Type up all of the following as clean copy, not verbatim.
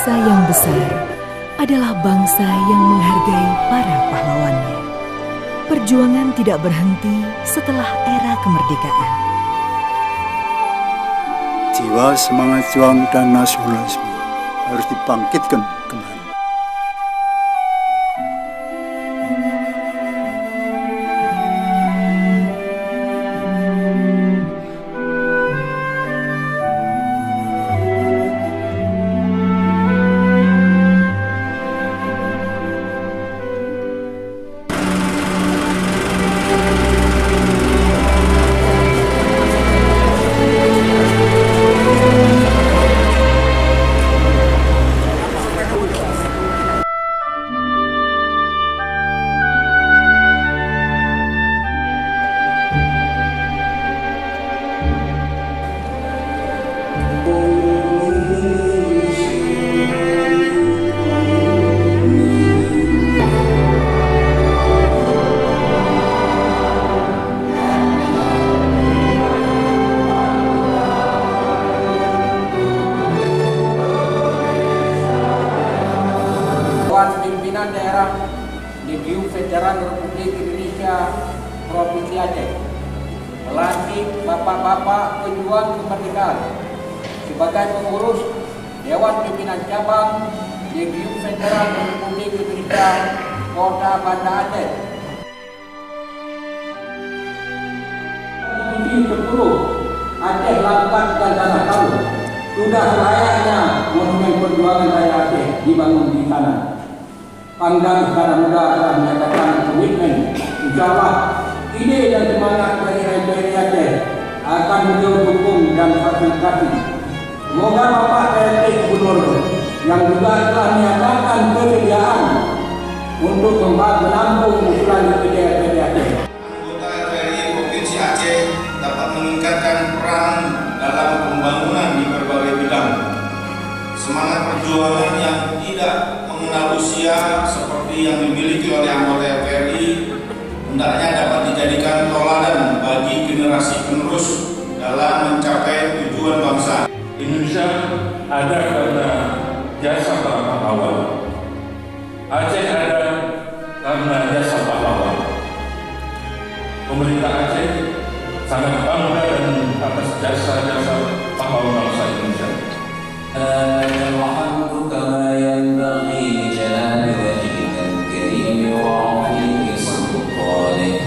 Bangsa yang besar adalah bangsa yang menghargai para pahlawannya. Perjuangan tidak berhenti setelah era kemerdekaan. Jiwa semangat juang dan nasionalisme harus dibangkitkan kembali. Pimpinan daerah DPU Federal Republik Indonesia Provinsi Aceh melantik bapak-bapak pejuang kemerdekaan sebagai pengurus Dewan Pimpinan Cabang DPU Federal Republik Indonesia Kota Banda Aceh. Divisi 10 Aceh Lambat dan Tanah Tahu sudah layaknya monumen perjuangan rakyat Aceh dibangun di sana. Pangdam Sekarang Muda telah menyatakan komitmen, insyaallah ide dan semangat dari RPRD Aceh akan beliau dukung dan fasilitasi. Semoga Bapak PLT Gubernur yang juga telah menyatakan kesediaan untuk menampung usulan RPRD Aceh. Anggota RPRD Provinsi Aceh dapat meningkatkan peran dalam pembangunan di berbagai bidang. Semangat perjuangan yang tidak mengenal usia seperti yang dimiliki oleh anggota RPRI hendaknya dapat dijadikan toladan bagi generasi penerus dalam mencapai tujuan bangsa. Indonesia ada karena jasa para pahlawan. Aceh ada karena jasa pahlawan. Pemerintah Aceh sangat bangga dan atas jasa-jasa pahlawan bangsa Indonesia. الحمد كما ينبغي لجلال وجهك الكريم وعظيم سلطانك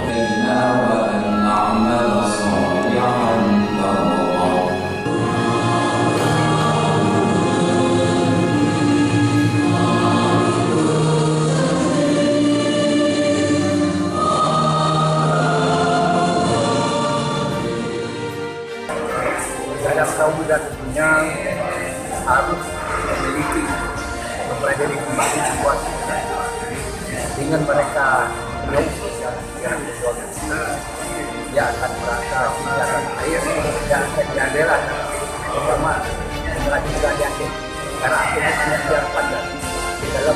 إنا وأن نعمل صالحا ترضاه. Anak kaum muda tentunya harus memiliki mempelajari kembali situasi dengan mereka yang perjuangan kita, dia akan merasa jalan air dan akan diadalah terutama melanjutkan Aceh karena Aceh hanya biar pandang di dalam